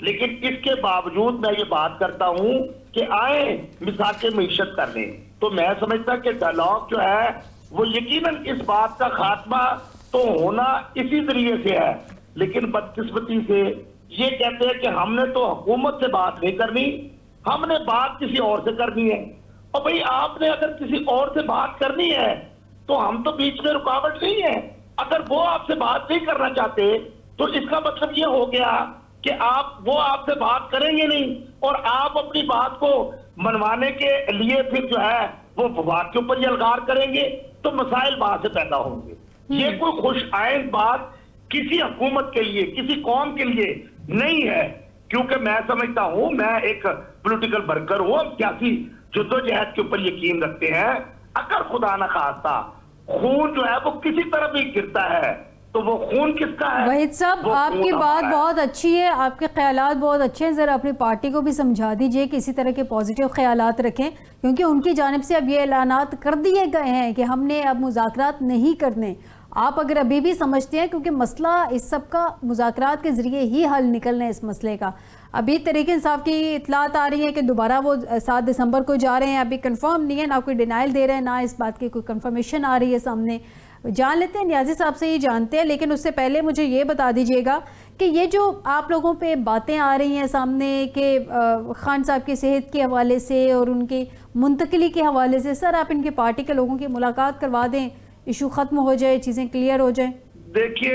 لیکن اس کے باوجود میں یہ بات کرتا ہوں کہ آئیں مساق معیشت کر لیں. تو میں سمجھتا کہ ڈائلاگ جو ہے وہ یقیناً اس بات کا خاتمہ تو ہونا اسی ذریعے سے ہے, لیکن بدقسمتی سے یہ کہتے ہیں کہ ہم نے تو حکومت سے بات نہیں کرنی, ہم نے بات کسی اور سے کرنی ہے. اور بھئی آپ نے اگر کسی اور سے بات کرنی ہے تو ہم تو بیچ میں رکاوٹ نہیں ہے. اگر وہ آپ سے بات نہیں کرنا چاہتے تو اس کا مطلب یہ ہو گیا کہ وہ آپ سے بات کریں گے نہیں, اور آپ اپنی بات کو منوانے کے لیے پھر جو ہے وہ بات کے اوپر یہ الغار کریں گے, تو مسائل وہاں سے پیدا ہوں گے. یہ کوئی خوش آئند بات کسی حکومت کے لیے, کسی قوم کے لیے نہیں ہے, کیونکہ میں سمجھتا ہوں, میں ایک پولیٹیکل ورکر ہوں, ہم سیاسی جدوجہد کے اوپر یقین رکھتے ہیں. اگر خدا نہ خواستہ خون جو ہے وہ کسی طرف بھی گرتا ہے تو وہ خون کس کا ہے؟ وحید صاحب, آپ کی بات بہت اچھی ہے, آپ کے خیالات بہت اچھے ہیں, ذرا اپنی پارٹی کو بھی سمجھا دیجئے کہ اسی طرح کے پازیٹیو خیالات رکھیں, کیونکہ ان کی جانب سے اب یہ اعلانات کر دیے گئے ہیں کہ ہم نے اب مذاکرات نہیں کرنے. آپ اگر ابھی بھی سمجھتے ہیں, کیونکہ مسئلہ اس سب کا مذاکرات کے ذریعے ہی حل نکلنا ہے اس مسئلے کا. ابھی تحریک انصاف کی اطلاعات آ رہی ہیں کہ دوبارہ وہ 7 دسمبر کو جا رہے ہیں, ابھی کنفرم نہیں ہے, نہ کوئی ڈینائل دے رہے ہیں, نہ اس بات کی کوئی کنفرمیشن آ رہی ہے سامنے. جان لیتے ہیں, نیازی صاحب سے یہ جانتے ہیں, لیکن اس سے پہلے مجھے یہ بتا دیجئے گا کہ یہ جو آپ لوگوں پہ باتیں آ رہی ہیں سامنے کہ خان صاحب کی صحت کے حوالے سے اور ان کی منتقلی کے حوالے سے, سر آپ ان کی پارٹی کے لوگوں کی ملاقات کروا دیں, ایشو ختم ہو جائے, چیزیں کلیئر ہو جائیں. دیکھیے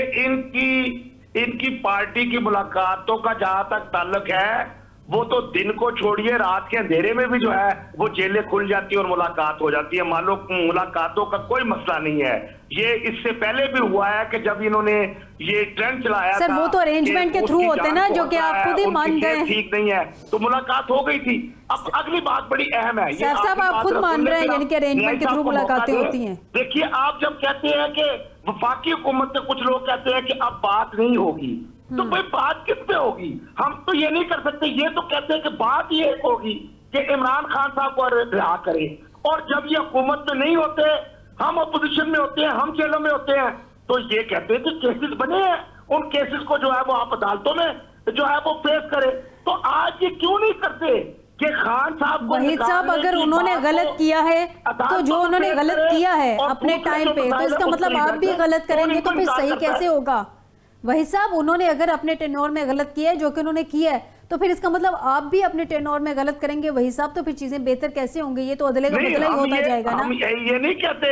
ان کی پارٹی کی ملاقاتوں کا جہاں تک تعلق ہے, وہ تو دن کو چھوڑیے, رات کے اندھیرے میں بھی جو ہے وہ جیلیں کھل جاتی ہیں اور ملاقات ہو جاتی ہے. مان لو ملاقاتوں کا کوئی مسئلہ نہیں ہے. یہ اس سے پہلے بھی ہوا ہے کہ جب انہوں نے یہ ٹرینڈ چلایا سر, وہ تو ارینجمنٹ کے تھرو ہوتے ہیں نا, جو کہ آپ خود ہی مان گئے ہیں. ٹھیک نہیں ہے تو ملاقات ہو گئی تھی. اب اگلی بات بڑی اہم ہے, صاحب آپ خود مان رہے ہیں یعنی کہ ارینجمنٹ کے تھرو ملاقاتیں ہوتی ہیں. دیکھیے, آپ جب کہتے ہیں کہ وفاقی حکومت سے کچھ لوگ کہتے ہیں کہ اب بات نہیں ہوگی, تو بھئی بات کس پہ ہوگی؟ ہم تو یہ نہیں کر سکتے. یہ تو کہتے ہیں کہ بات یہ ہوگی کہ عمران خان صاحب کو رہا کریں, اور جب یہ حکومت میں نہیں ہوتے, ہم اپوزیشن میں ہوتے ہیں, ہم جیلوں میں ہوتے ہیں, تو یہ کہتے ہیں کہ کیسز بنے ہیں, ان کیسز کو جو ہے وہ آپ عدالتوں میں جو ہے وہ فیس کریں. تو آج یہ کیوں نہیں کرتے کہ خان صاحب کو وحید صاحب, اگر انہوں نے غلط کیا ہے تو جو انہوں نے غلط کیا ہے اپنے ٹائم پہ, تو اس کا مطلب آپ بھی غلط کریں گے تو پھر صحیح کیسے ہوگا؟ وحید صاحب, انہوں نے اگر اپنے ٹینور میں غلط کیا ہے جو کہ انہوں نے کیا ہے, تو پھر اس کا مطلب آپ بھی اپنے ٹینور میں غلط کریں گے وحید صاحب, تو پھر چیزیں بہتر کیسے ہوں گی؟ یہ تو عدلے کا بدلہ ہی ہوتا جائے گا نا. ہم یہ نہیں کہتے,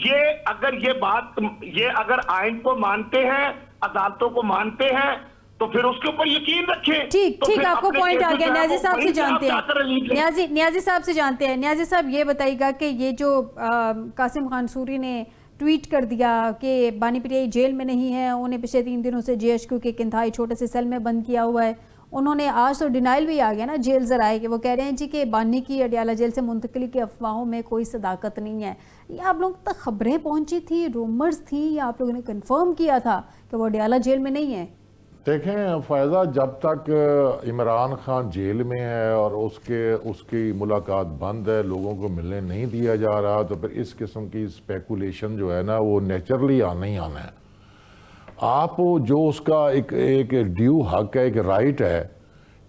یہ اگر آئین کو مانتے ہیں, عدالتوں کو مانتے ہیں, تو پھر اس کے اوپر یقین رکھیں. ٹھیک, آپ کو پوائنٹ آ گیا. نیازی صاحب سے جانتے ہیں, نیازی صاحب سے جانتے ہیں. نیازی صاحب یہ بتائیے گا کہ یہ جو قاسم خان سوری نے ٹویٹ کر دیا کہ بانی پریائی جیل میں نہیں ہے, انہیں پچھلے 3 دنوں سے جے ایچ کیو کے ایک انتہائی چھوٹے سے سیل میں بند کیا ہوا ہے. انہوں نے آج تو ڈینائل بھی آ گیا نا جیل ذرائع, کہ وہ کہہ رہے ہیں جی کہ بانی کی اڈیالہ جیل سے منتقلی کی افواہوں میں کوئی صداقت نہیں ہے. یہ آپ لوگوں تک خبریں پہنچی تھی, رومرز تھی, یا آپ لوگوں نے کنفرم کیا تھا کہ وہ اڈیالہ جیل میں نہیں ہے؟ دیکھیں فائزہ, جب تک عمران خان جیل میں ہے اور اس کی ملاقات بند ہے, لوگوں کو ملنے نہیں دیا جا رہا, تو پھر اس قسم کی اسپیکولیشن جو ہے نا وہ نیچرلی آنا ہی آنا ہے. آپ جو اس کا ایک ڈیو حق ہے, ایک رائٹ ہے,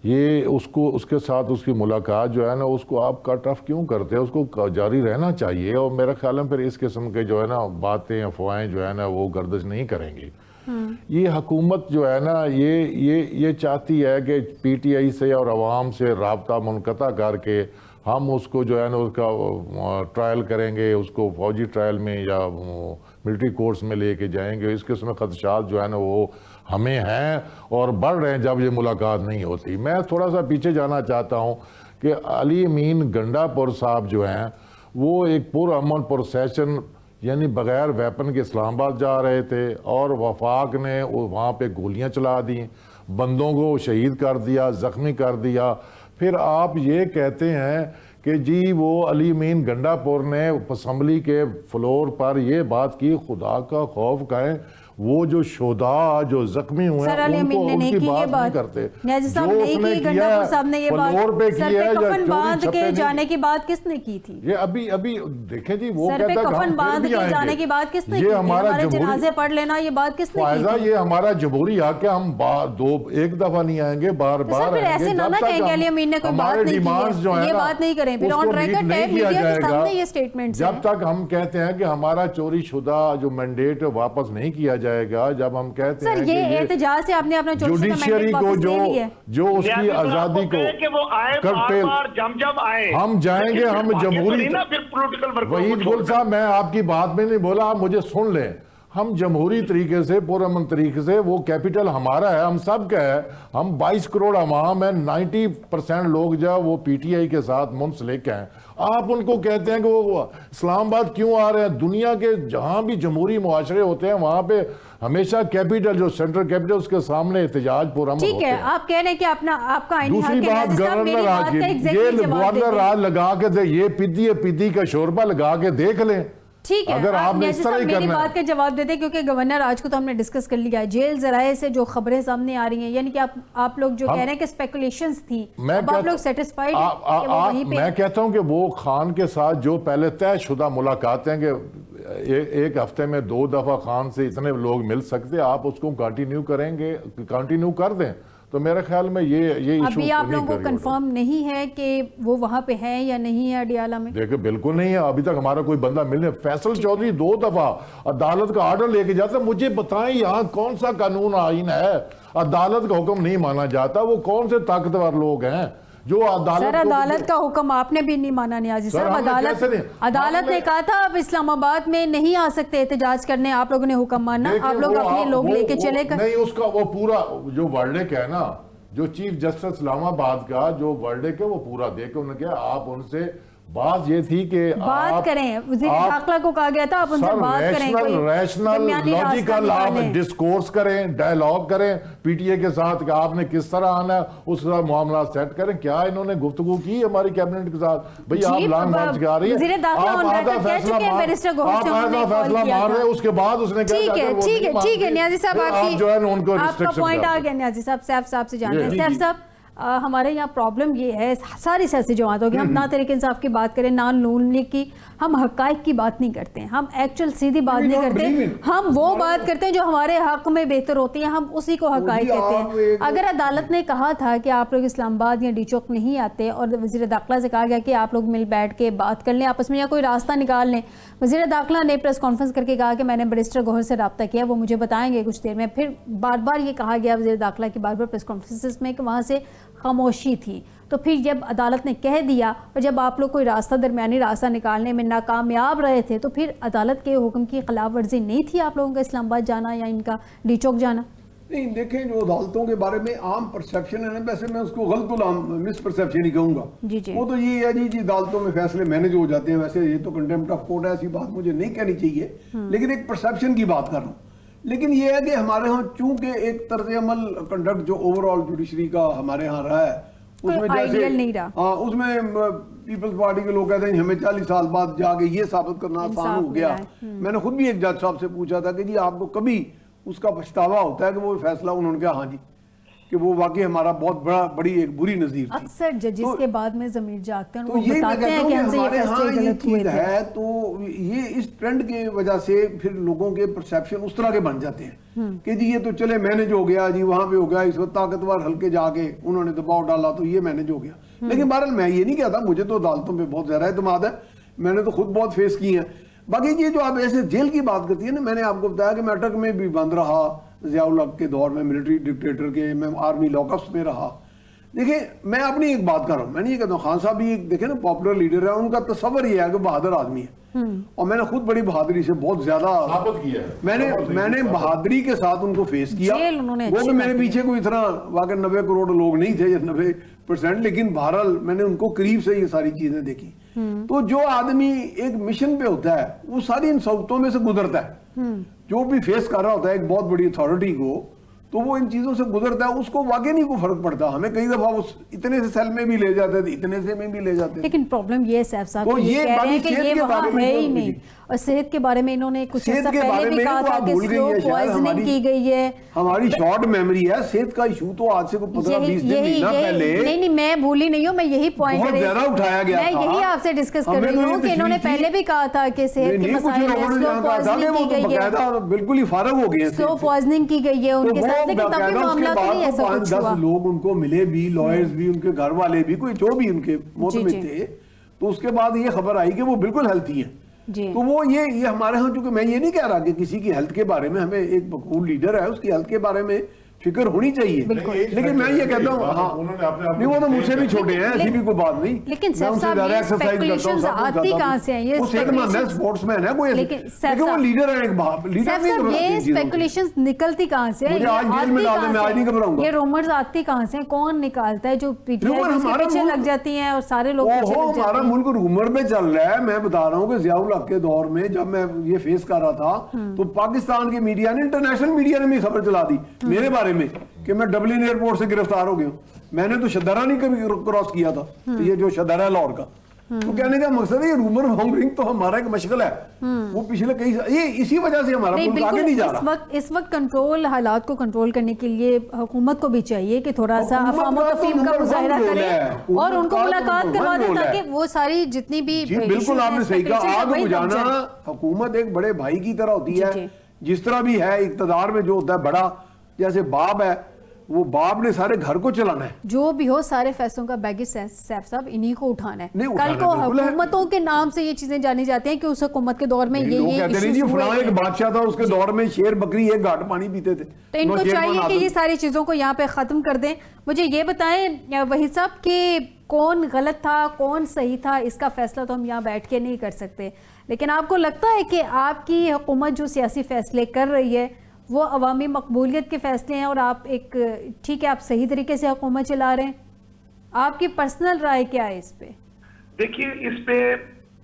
یہ اس کے ساتھ اس کی ملاقات جو ہے نا اس کو آپ کٹ آف کیوں کرتے ہیں؟ اس کو جاری رہنا چاہیے, اور میرا خیال ہے پھر اس قسم کے جو ہے نا باتیں افواہیں جو ہے نا وہ گردش نہیں کریں گی. یہ حکومت جو ہے نا یہ چاہتی ہے کہ پی ٹی آئی سے اور عوام سے رابطہ منقطع کر کے ہم اس کو جو ہے نا اس کا ٹرائل کریں گے, اس کو فوجی ٹرائل میں یا ملٹری کورٹس میں لے کے جائیں گے. اس قسم کے خدشات جو ہے نا وہ ہمیں ہیں اور بڑھ رہے ہیں جب یہ ملاقات نہیں ہوتی. میں تھوڑا سا پیچھے جانا چاہتا ہوں کہ علی امین گنڈا پور صاحب جو ہیں وہ ایک پرامن پروسیشن یعنی بغیر ویپن کے اسلام آباد جا رہے تھے, اور وفاق نے وہاں پہ گولیاں چلا دیں, بندوں کو شہید کر دیا, زخمی کر دیا. پھر آپ یہ کہتے ہیں کہ جی وہ علی امین گنڈا پور نے اسمبلی کے فلور پر یہ بات کی. خدا کا خوف کہیں, وہ جو شہداء جو زخمی ہوئے سر ہیں علی ان کو امین نے ان کی یہ بات نہیں کرتے. نیازی صاحب جو نے اس نے کی کیا گنڈا صاحب نے یہ فلور پہ بات سر کیا پہ ہے یا کفن باندھ چوری کے چھپے جانے کی بات کس نے کی تھی؟ یہ ابھی دیکھیں جی وہ سر پہ کہتا ہے کفن ہم پھر باندھ بھی کے آئیں جانے گے. کی بات کس نے کی یہ تھی؟ ہمارا ہمارے جمہوری جنازے پڑھ لینا یہ بات کس نے کی فائزہ تھی؟ یہ ہمارا جمہوری حق ہے. ہم ایک دفعہ نہیں آئیں گے بار تو سر بار پھر آئیں گے ایسے نہ جب کہیں تک کہ علی امین نے کوئی بات ہمارے نہیں ڈیمانڈز کی جو ہے ہیں یہ نا بات نہیں کریں پھر اس آن کو میٹ ریکارڈ نہیں ہے کیا میڈیا جائے کے گا سامنے یہ سٹیٹمنٹس جب ہیں. تک ہم کہتے ہیں کہ ہمارا چوری شدہ جو مینڈیٹ واپس نہیں کیا جائے گا. جب ہم کہتے ہیں سر کہ یہ احتجاج سے آپ نے اپنا چوری شدہ جوڈیشری مینڈیٹ کو واپس لے لیا ہے. جو اس کی آزادی کو کہ وہ آئے بار بار جب آئے ہم جائیں گے. ہم جمہوری وحید گل صاحب میں آپ کی بات میں نہیں بولا آپ مجھے سن لیں. ہم جمہوری طریقے سے پرامن طریقے سے وہ کیپٹل ہمارا ہے ہم سب کا ہے. ہم 22 کروڑ عوام ہیں 90% لوگ جو وہ پی ٹی آئی کے ساتھ منسلک ہیں. آپ ان کو کہتے ہیں کہ وہ اسلام آباد کیوں آ رہے ہیں؟ دنیا کے جہاں بھی جمہوری معاشرے ہوتے ہیں وہاں پہ ہمیشہ کیپٹل جو سینٹرل کیپٹل اس کے سامنے احتجاج پرامن ہوتے ہیں. ٹھیک ہے آپ کہہ رہے ہیں کہ آپ کا آئینی حق ہے. دوسری بات گورنر آج یہ گورنر آج لگا کے دے یہ پدی کا شوربہ لگا کے دیکھ لیں. ٹھیک ہے اگر آپ نے اس طرح ہی میری کرنا بات کا جواب دیتے کیونکہ گورنر آج کو تو ہم نے ڈسکس کر لیا ہے. جیل ذرائع سے جو خبریں سامنے آ رہی ہیں یعنی کہ آپ لوگ جو کہہ رہے ہیں کہ اسپیکولیشنز تھی اب آپ لوگ سیٹسفائیڈ ہیں کہ وہ وہیں پہ. میں کہتا ہوں کہ وہ خان کے ساتھ جو پہلے طے شدہ ملاقاتیں کہ ایک ہفتے میں 2 دفعہ خان سے اتنے لوگ مل سکتے آپ اس کو کنٹینیو کر دیں تو میرے خیال میں یہ ایشو ابھی آپ لوگوں کو کنفرم نہیں ہے کہ وہ وہاں پہ ہیں یا نہیں ہے اڈیالہ میں؟ دیکھیں بالکل نہیں ہے. ابھی تک ہمارا کوئی بندہ ملنے. فیصل چودھری 2 دفعہ عدالت کا آرڈر لے کے جاتا ہے. مجھے بتائیں یہاں کون سا قانون آئین ہے عدالت کا حکم نہیں مانا جاتا؟ وہ کون سے طاقتور لوگ ہیں جو عدالت کا حکم آپ نے بھی نہیں مانا نیازی صاحب. عدالت نے کہا تھا آپ اسلام آباد میں نہیں آ سکتے احتجاج کرنے. آپ لوگوں نے حکم ماننا آپ لوگ اپنے لوگ لے کے چلے گئے. نہیں اس کا وہ پورا جو ورڈک ہے نا جو چیف جسٹس اسلام آباد کا جو ورڈک ہے وہ پورا دے کے انہوں نے کہا آپ ان سے بات یہ تھی کہ بات کریں. وزیر داخلہ کو کہا گیا تھا آپ ان سے بات کریں ریشنل لاجیکل آپ ڈسکورس کریں ڈائیلاگ کریں پی ٹی اے کے ساتھ کہ آپ نے کس طرح آنا ہے اس طرح معاملات سیٹ کریں. کیا انہوں نے گفتگو کی ہماری کیبنٹ کے ساتھ؟ بھئی آپ لانگ مارچ کے آ رہی ہیں آپ آدھا فیصلہ مان رہے ہیں اس کے بعد اس نے کہا ٹھیک ہے نیازی صاحب آپ کا پوائنٹ آ گیا. نیازی صاحب سیف صاحب سے جانتے ہیں. سیف صاحب ہمارے یہاں پرابلم یہ ہے ساری سیاسی جماعتوں کی ہم نہ تحریک انصاف کی بات کریں نہ نون لیگ کی ہم حقائق کی بات نہیں کرتے ہیں. ہم ایکچوئل سیدھی بات نہیں کرتے. ہم وہ بات کرتے ہیں جو ہمارے حق میں بہتر ہوتی ہیں ہم اسی کو حقائق کہتے ہیں. اگر عدالت نے کہا تھا کہ آپ لوگ اسلام آباد یا ڈی چوک نہیں آتے اور وزیر داخلہ سے کہا گیا کہ آپ لوگ مل بیٹھ کے بات کر لیں آپس میں یا کوئی راستہ نکال لیں. وزیر داخلہ نے پریس کانفرنس کر کے کہا کہ میں نے بیرسٹر گوہر سے رابطہ کیا وہ مجھے بتائیں گے کچھ دیر میں. پھر بار بار یہ کہا گیا وزیر داخلہ کی بار بار پریس کانفرنسز میں کہ وہاں سے خاموشی تھی. تو پھر جب عدالت نے کہہ دیا اور جب آپ لوگ کوئی راستہ درمیانی راستہ نکالنے میں ناکامیاب رہے تھے تو پھر عدالت کے حکم کی خلاف ورزی نہیں تھی آپ لوگوں کا اسلام آباد جانا یا ان کا ڈی چوک جانا؟ نہیں دیکھیں جو عدالتوں کے بارے میں عام پرسیپشن ہے نا ویسے میں اس کو غلط مس پرسیپشن ہی کہوں گا. وہ تو یہ ہے جی عدالتوں میں فیصلے مینج ہو جاتے ہیں. ویسے یہ تو کنٹیمپٹ آف کورٹ ہے ایسی بات مجھے نہیں کہنی چاہیے لیکن ایک پرسیپشن کی بات کر رہا ہوں. لیکن یہ ہے کہ ہمارے ہاں چونکہ ایک طرز عمل کنڈکٹ جو اوور آل جوڈیشری کا ہمارے ہاں رہا ہے اس میں جیسے اس میں پیپلز پارٹی کے لوگ کہتے ہیں ہمیں 40 سال بعد جا کے یہ ثابت کرنا آسان ہو گیا. میں نے خود بھی ایک جج صاحب سے پوچھا تھا کہ جی آپ کو کبھی اس کا پچھتاوا ہوتا ہے کہ وہ فیصلہ انہوں نے کہا ہاں جی کہ وہ واقعی ہمارا بہت بڑی ایک بری نظیر تھی. اکثر ججز کے بعد میں ضمیر جاگتے ہیں تو یہ میں کہتا ہوں کہ ہمارے ہاں یہ چیز ہے تو یہ اس ٹرینڈ کی وجہ سے پھر لوگوں کے پرسیپشن اس طرح کے بن جاتے ہیں کہ جی یہ تو چلے مینج ہو گیا جی وہاں پہ ہو گیا اس وقت طاقتور ہلکے جا کے انہوں نے دباؤ ڈالا تو یہ مینج ہو گیا. لیکن بہرحال میں یہ نہیں کہتا مجھے تو عدالتوں پہ بہت زیادہ اعتماد ہے میں نے تو خود بہت فیس کی ہیں. باقی یہ جو آپ ایسے جیل کی بات کرتی ہیں نا میں نے آپ کو بتایا کہ میں اٹک میں بھی بند رہا ضیاء الحق کے دور میں ملٹری ڈکٹیٹر کے میں آرمی لاک اپس میں رہا. دیکھیں میں اپنی ایک بات کر رہا ہوں میں نہیں یہ کہتا ہوں خان صاحب بھی دیکھیں نا پاپولر لیڈر ہے ان کا تصور یہ ہے کہ بہادر آدمی ہے اور میں نے خود بڑی بہادری سے بہت زیادہ میں نے بہادری کے ساتھ ان کو فیس کیا. وہ کہ میرے پیچھے کوئی اتنا واقعی 90 کروڑ لوگ نہیں تھے یا 90% لیکن بہرحال میں نے ان کو قریب سے یہ ساری چیزیں دیکھی. تو جو آدمی ایک مشن پہ ہوتا ہے وہ ساری ان صعوبتوں میں سے گزرتا ہے جو بھی فیس کر رہا ہوتا ہے ایک بہت بڑی اتھارٹی کو تو وہ ان چیزوں سے گزرتا ہے اس کو واقعی نہیں کوئی فرق پڑتا. ہمیں کئی دفعہ اتنے سے سیل میں بھی لے جاتے تھے اتنے سے میں بھی لے جاتے. لیکن پرابلم یہ ہے سیف صاحب یہ کہہ رہے ہیں کہ یہ وہاں ہے ہی نہیں اور صحت کے بارے میں انہوں نے کچھ صحت عرصہ کے پہلے بارے بھی میں کہا تو تھا آپ کہ بھول گئی سلو ہیں شاید پوائزننگ کی گئی ہے. ہماری شارٹ میموری ہے. صحت کا ایشو تو آج سے 15-20 دن مہینہ پہلے نہیں میں بھولی نہیں ہوں, میں یہی پوائنٹ بہت زیادہ اٹھایا گیا تھا. میں یہی آپ سے ڈسکس کر رہی ہوں کہ انہوں نے پہلے بھی کہا تھا کہ صحت کے مسائل میں سلو پوائزننگ کی گئی ہے, بالکل ہی فارغ ہو گئے ہیں. سلو پوائزننگ کی گئی ہے ان کے ساتھ, لیکن تب بھی معاملہ تو نہیں ایسا کچھ ہوا. 5-10 لوگ ان کو ملے بھی, لائرز بھی, ان کے گھر والے بھی, کوئی جو بھی ان کے معتمد تھے, تو اس کے بعد یہ خبر آئی کہ وہ بالکل ہیلتھی ہیں. تو وہ یہ ہمارے ہاں, چونکہ میں یہ نہیں کہہ رہا کہ کسی کی ہیلتھ کے بارے میں, ہمیں ایک مقبول لیڈر ہے اس کی ہیلتھ کے بارے میں فکر ہونی چاہیے, لیکن میں یہ کہتا ہوں ہاں نہیں وہ تو مجھ سے بھی چھوٹے ہیں, ایسی بھی کوئی بات نہیں. لیکن صاحب صاحب یہ اسپیکولیشنز آتی کہاں سے ہیں؟ وہ صحت مند ہے, اسپورٹس مین ہے کوئی, لیکن وہ لیڈر ہے ایک باپ. صاحب صاحب یہ اسپیکولیشنز نکلتی کہاں سے ہیں؟ مجھے آج جیل میں ڈالنے میں آج نہیں گھبراؤں گا. یہ رومرز آتی کہاں سے ہیں؟ کون نکالتا ہے جو پی ٹی آئی کے پیچھے لگ جاتی ہیں اور سارے لوگ پیچھے لگ جاتے ہیں؟ ہمارا ملک رومر پہ چل رہا ہے. میں بتا رہا ہوں کہ ضیاء الحق کے دور میں جب میں یہ فیس کر رہا تھا تو پاکستان کی میڈیا نے, انٹرنیشنل میڈیا نے بھی خبر چلا دی میرے بارے میں کہ میں ڈبلن ایئرپورٹ سے گرفتار ہو گیا ہوں. میں نے تو شدرہ نہیں کبھی کراس کیا تھا, یہ جو شدرہ ہے لاہور کا. تو کہنے کا مقصد ہے یہ رومر مانگرنگ تو ہمارا ایک مشغلہ ہے, وہ پچھلے کئی یہ اسی وجہ سے ہمارا ملک آگے نہیں جا رہا. اس وقت کنٹرول, حالات کو کنٹرول کرنے کے لیے حکومت کو بھی چاہیے کہ تھوڑا سا افہام و تفہیم کا مظاہرہ کرے اور ان کو ملاقات کروا دیں تاکہ وہ ساری جتنی بھی بالکل آپ نے صحیح کہا. آگ بجھانا حکومت ایک بڑے بھائی کی طرح ہوتی ہے, جس طرح بھی ہے اقتدار میں جو ہوتا ہے بڑا, جیسے باپ ہے, وہ باپ نے سارے گھر کو چلانا ہے. جو بھی ہو سارے فیصلوں کا بیگیج سیف صاحب انہی کو اٹھانا ہے. کل کو حکومتوں کے نام سے یہ چیزیں جانی جاتی ہیں کہ اس حکومت کے دور میں یہ ایشوز ہوئے. فلاں ایک بادشاہ تھا, اس کے دور میں شیر بکری ایک گھاٹ پانی پیتے تھے. تو ان کو چاہیے کہ یہ ساری چیزوں کو یہاں پہ ختم کر دیں. مجھے یہ بتائیں وحید صاحب کہ کون غلط تھا کون صحیح تھا, اس کا فیصلہ تو ہم یہاں بیٹھ کے نہیں کر سکتے, لیکن آپ کو لگتا ہے کہ آپ کی حکومت جو سیاسی فیصلے کر رہی ہے وہ عوامی مقبولیت کے فیصلے ہیں اور آپ ایک ٹھیک ہے آپ صحیح طریقے سے حکومت چلا رہے ہیں؟ آپ کی پرسنل رائے کیا ہے اس پہ؟ دیکھیے اس پہ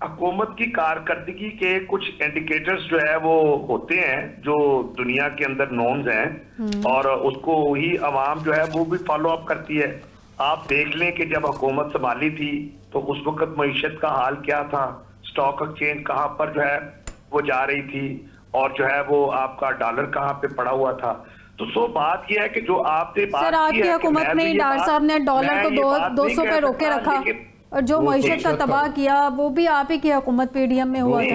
حکومت کی کارکردگی کے کچھ انڈیکیٹرز جو ہے وہ ہوتے ہیں جو دنیا کے اندر نارمز ہیں اور اس کو ہی عوام جو ہے وہ بھی فالو اپ کرتی ہے. آپ دیکھ لیں کہ جب حکومت سنبھالی تھی تو اس وقت معیشت کا حال کیا تھا, سٹاک ایکسچینج کہاں پر جو ہے وہ جا رہی تھی اور جو ہے وہ آپ کا ڈالر کہاں پہ پڑا ہوا تھا. تو بات یہ ہے کہ جو آپ نے بات کی ہے, سر آپ کی حکومت میں ڈار صاحب نے ڈالر کو 200 پہ روکے رکھا اور جو معیشت کا تباہ کیا وہ بھی آپ ہی کی حکومت پی ڈی ایم میں ہوا تھا.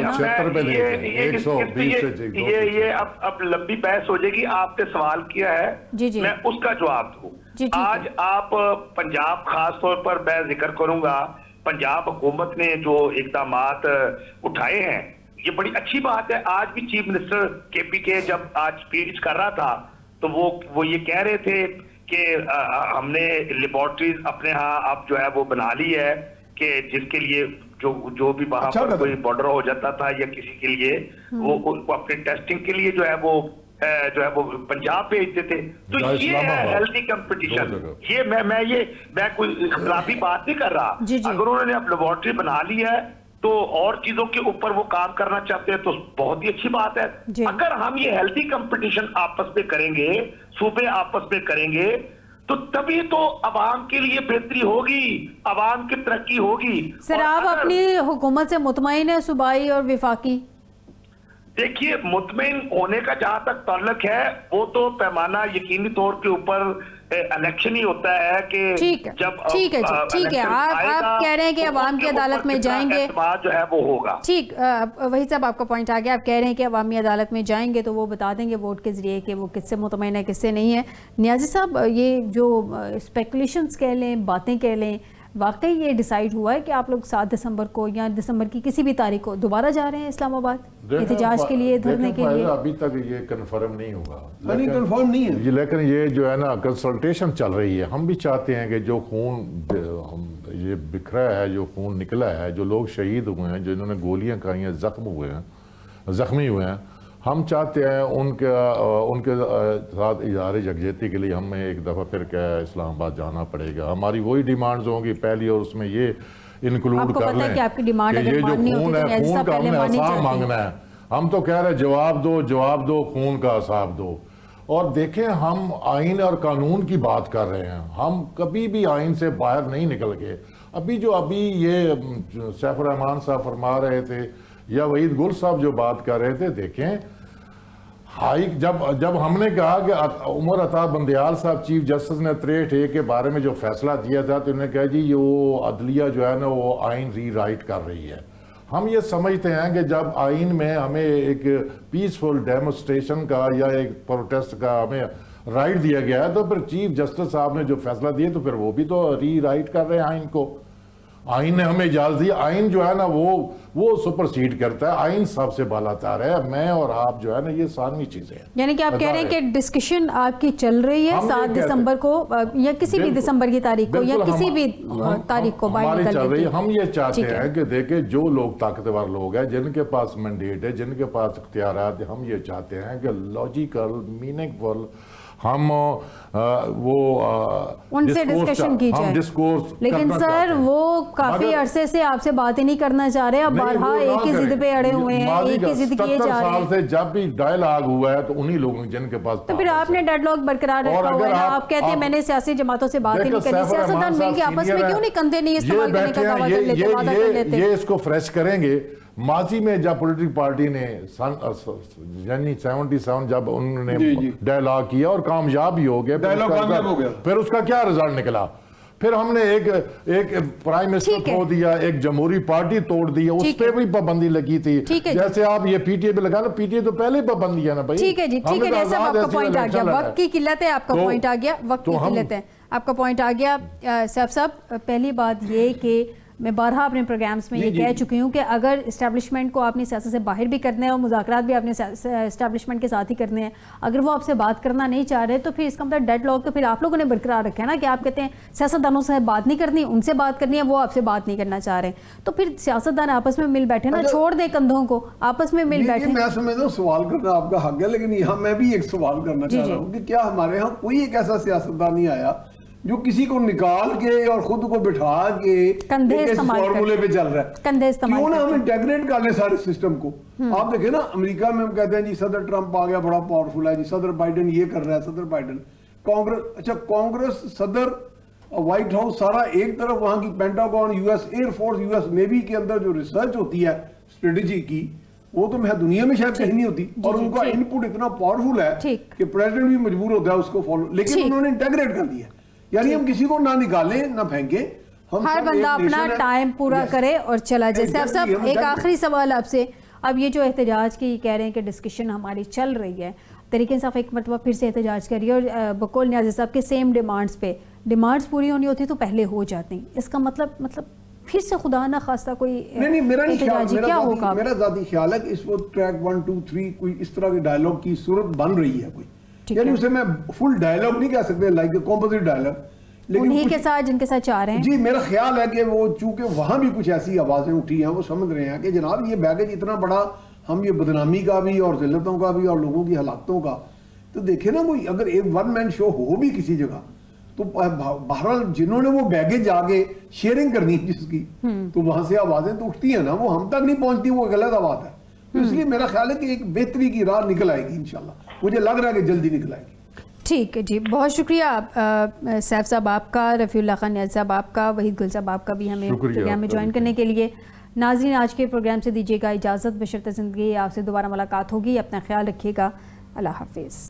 یہ اب لمبی بحث ہو جائے گی. آپ نے سوال کیا ہے, میں اس کا جواب دوں. آج آپ پنجاب خاص طور پر میں ذکر کروں گا, پنجاب حکومت نے جو اقدامات اٹھائے ہیں یہ بڑی اچھی بات ہے. آج بھی چیف منسٹر کے پی کے جب آج اسپیچ کر رہا تھا تو وہ یہ کہہ رہے تھے کہ ہم نے لیبارٹریز اپنے ہاں اب جو ہے وہ بنا لی ہے کہ جس کے لیے جو بھی وہاں پر کوئی بارڈر ہو جاتا تھا یا کسی کے لیے وہ اپنے ٹیسٹنگ کے لیے جو ہے وہ پنجاب بھیجتے تھے. تو یہ ہے ہیلتھی کمپٹیشن. یہ میں کوئی اختلافی بات نہیں کر رہا. اگر انہوں نے اب لیبارٹری بنا لی ہے تو اور چیزوں کے اوپر وہ کام کرنا چاہتے ہیں تو بہت ہی اچھی بات ہے. اگر ہم یہ ہیلتھی کمپٹیشن آپس میں کریں گے, صوبے آپس میں کریں گے, تو تبھی تو عوام کے لیے بہتری ہوگی, عوام کی ترقی ہوگی. سر آپ اپنی حکومت سے مطمئن ہیں صوبائی اور وفاقی؟ دیکھیے مطمئن ہونے کا جہاں تک تعلق ہے وہ تو پیمانہ یقینی طور کے اوپر الیکشن ہی ہوتا ہے کہ جب ٹھیک ہے آپ کہہ رہے ہیں کہ عوام کی عدالت میں جائیں گے جو ہے وہ ہوگا. ٹھیک, وہی صاحب آپ کا پوائنٹ آ گیا. آپ کہہ رہے ہیں کہ عوامی عدالت میں جائیں گے تو وہ بتا دیں گے ووٹ کے ذریعے کہ وہ کس سے مطمئن ہے کس سے نہیں ہے. نیازی صاحب یہ جو اسپیکولیشنز کہہ لیں, باتیں کہہ لیں, واقعی یہ ڈیسائیڈ ہوا ہے کہ آپ لوگ 7 دسمبر کو یا دسمبر کی کسی بھی تاریخ کو دوبارہ جا رہے ہیں اسلام آباد احتجاج کے لیے, دھرنے کے لیے؟ ابھی تک یہ کنفرم نہیں ہوگا, کنفرم نہیں ہے, لیکن یہ جو ہے نا کنسلٹیشن چل رہی ہے. ہم بھی چاہتے ہیں کہ جو خون یہ بکھرا ہے, جو خون نکلا ہے, جو لوگ شہید ہوئے ہیں, جنہوں نے گولیاں کھائی ہیں, زخمی ہوئے ہیں, ہم چاہتے ہیں ان کے ساتھ اظہار یکجہتی کے لیے ہمیں ایک دفعہ پھر کیا اسلام آباد جانا پڑے گا. ہماری وہی ڈیمانڈز ہوں گی پہلی, اور اس میں یہ انکلوڈ کر لیں کہ یہ جو خون ہے, خون کا ہم نے حساب مانگنا ہے. ہم تو کہہ رہے جواب دو, خون کا حساب دو. اور دیکھیں ہم آئین اور قانون کی بات کر رہے ہیں, ہم کبھی بھی آئین سے باہر نہیں نکل گئے. ابھی یہ سیف الرحمان صاحب فرما رہے تھے یا وحید گل صاحب جو بات کر رہے تھے، دیکھیں جب ہم نے کہا کہ عمر عطا بندیال صاحب چیف جسٹس نے 63A کے بارے میں جو فیصلہ دیا تھا تو انہوں نے کہا جی یہ وہ عدلیہ جو ہے نا وہ آئین ری رائٹ کر رہی ہے. ہم یہ سمجھتے ہیں کہ جب آئین میں ہمیں ایک پیسفل ڈیمونسٹریشن کا یا ایک پروٹیسٹ کا ہمیں رائٹ دیا گیا ہے تو پھر چیف جسٹس صاحب نے جو فیصلہ دیے تو پھر وہ بھی تو ری رائٹ کر رہے ہیں آئین کو. آئین نے ہمیں اجازت دی. آئین جو ہے نا وہ سپرسیڈ کرتا ہے. آئین سب سے بالا تار ہے. میں اور آپ جو ہے نا یہ ثانوی چیزیں ہیں. یعنی کہ آپ کہہ رہے ہیں کہ ڈسکشن آپ کی چل رہی ہے 7 دسمبر کو یا کسی بھی دسمبر کی تاریخ کو یا کسی بھی تاریخ کو باہر نکل رہی ہے. ہم یہ چاہتے ہیں کہ دیکھیں جو لوگ طاقتور لوگ ہیں جن کے پاس مینڈیٹ ہے جن کے پاس اختیارات ہیں، ہم یہ چاہتے ہیں کہ لاجیکل میننگ فل ہم وہ ان سے ڈسکشن کی جائے. لیکن سر وہ کافی عرصے سے آپ سے باتیں نہیں کرنا چاہ رہے. اب بارہا ایک ہی ضد پہ اڑے ہوئے ہیں، ایک ہی ضد کیے جا رہے ہیں. 70 سال سے جب بھی ڈائیلاگ ہوا ہے تو انہی لوگوں جن کے پاس تو پھر آپ نے ڈیڈ لاک برقرار رکھا ہوا ہے. آپ کہتے ہیں میں نے سیاسی جماعتوں سے بات ہی نہیں کرنی. سیاستدان مل کے آپس میں کیوں نہیں کندھے نہیں استعمال کرنے کا دعویٰ کر لیتے، وعدہ کر لیتے؟ یہ اس کو فریش کریں گے. ماضی میں جب پولیٹیکل پارٹی نے یعنی 77 جب انہوں نے ڈائیلاگ کیا اور کامیاب بھی ہو گئے، پھر اس کا کیا رزلٹ نکلا؟ پھر ہم نے ایک پرائم منسٹر کھو دیا، ایک جمہوری پارٹی توڑ دی، اس پہ بھی پابندی لگی تھی. جیسے آپ یہ پی ٹی اے پہ لگا نا، پی ٹی اے تو پہلے ہی پابندی ہے نا بھائی. ٹھیک ہے جی، ٹھیک ہے صاحب، آپ کا پوائنٹ آ گیا. وقت کی قلت ہے، آپ کا پوائنٹ آ گیا. وقت کی قلت ہے، آپ کا پوائنٹ آ گیا. سیف صاحب، پہلی بات یہ کہ میں بارہا اپنے پروگرامز میں یہ کہہ چکی ہوں کہ اگر اسٹیبلشمنٹ کو آپ نے سیاست سے باہر بھی کرنا ہے اور مذاکرات بھی آپ نے اسٹیبلشمنٹ کے ساتھ ہی کرنے ہیں، اگر وہ آپ سے بات کرنا نہیں چاہ رہے تو پھر اس کا مطلب ڈیڈ لاک تو پھر آپ لوگوں نے برقرار رکھا ہے نا، کہ آپ کہتے ہیں سیاستدانوں سے بات نہیں کرنی، ان سے بات کرنی ہے، وہ آپ سے بات نہیں کرنا چاہ رہے. تو پھر سیاستدان آپس میں مل بیٹھے نا، چھوڑ دیں کندھوں کو، آپس میں مل بیٹھے. میں سمجھتا ہوں سوال کرنا آپ کا حق ہے، لیکن یہاں میں بھی ایک سوال کرنا چاہ رہا ہوں کہ کیا ہمارے ہاں کوئی ایک ایسا سیاستدان نہیں آیا جو کسی کو نکال کے اور خود کو بٹھا کے فارمولے پہ چل رہا ہے؟ کیوں نہ ہم انٹیگریٹ کر لیں سارے سسٹم کو. آپ دیکھیں نا، امریکہ میں ہم کہتے ہیں جی صدر ٹرمپ آ گیا، بڑا پاورفل ہے جی، صدر بائیڈن یہ کر رہا ہے، صدر بائیڈن. کانگریس، صدر، وائٹ ہاؤس، سارا ایک طرف، وہاں کی Pentagon, U S air force, U S navy کے اندر جو ریسرچ ہوتی ہے اسٹریٹجی کی، وہ تو میں دنیا میں شاید کہیں نہیں ہوتی. اور ان کا ان پٹ اتنا پاورفل ہے کہ پریزیڈنٹ بھی مجبور ہوتا ہے اس کو فالو، لیکن انہوں نے انٹیگریٹ کر دیا. یعنی ہم کسی کو نہ نکالیں نہ پھینکیں، ہر بندہ اپنا ٹائم پورا کرے اور چلا جائے. سیف صاحب، ایک آخری سوال آپ سے. اب یہ جو احتجاج کی کہہ رہے ہیں کہ ڈسکشن ہماری چل رہی ہے، تحریک انصاف ایک مرتبہ پھر سے احتجاج کر رہی ہے اور بقول نیازی صاحب کے سیم ڈیمانڈز پہ، ڈیمانڈز پوری ہونی ہوتی تو پہلے ہو جاتی. اس کا مطلب پھر سے خدا نہ خواستہ کوئی احتجاجی کیا ہوگا؟ میرا ذاتی خیال ہے کہ اس وقت ٹریک 1 2 3 کوئی اس طرح کے ڈائیلاگ کی صورت بن رہی ہے کوئی. یعنی اسے میں فل ڈائیلاگ نہیں کہہ سکتے، لائک کمپوزٹ ڈائیلاگ، انہی کے ساتھ جن کے ساتھ چاہ رہے ہیں. جی میرا خیال ہے کہ وہ چونکہ وہاں بھی کچھ ایسی آوازیں اٹھی ہیں، وہ سمجھ رہے ہیں کہ جناب یہ بیگیج اتنا بڑا، ہم یہ بدنامی کا بھی اور ذلتوں کا بھی اور لوگوں کی ہلاکتوں کا، تو دیکھیں نا کوئی اگر ایک ون مین شو ہو بھی کسی جگہ تو بہرحال جنہوں نے وہ بیگیج آگے شیئرنگ کرنی ہے جس کی، تو وہاں سے آوازیں تو اٹھتی ہیں نا، وہ ہم تک نہیں پہنچتی، وہ غلط آواز ہے. تو اس لیے میرا خیال ہے کہ ایک بہتری کی راہ نکل آئے گی انشاءاللہ. مجھے لگ رہا ہے کہ جلدی نکل آئے گی. ٹھیک ہے جی، بہت شکریہ سیف صاحب آپ کا، رفیع اللہ خان نیازی صاحب آپ کا، وحید گل صاحب آپ کا بھی ہمیں پروگرام میں جوائن کرنے کے لیے. ناظرین، آج کے پروگرام سے دیجیے گا اجازت. بشرط زندگی آپ سے دوبارہ ملاقات ہوگی. اپنا خیال رکھیے گا. اللہ حافظ.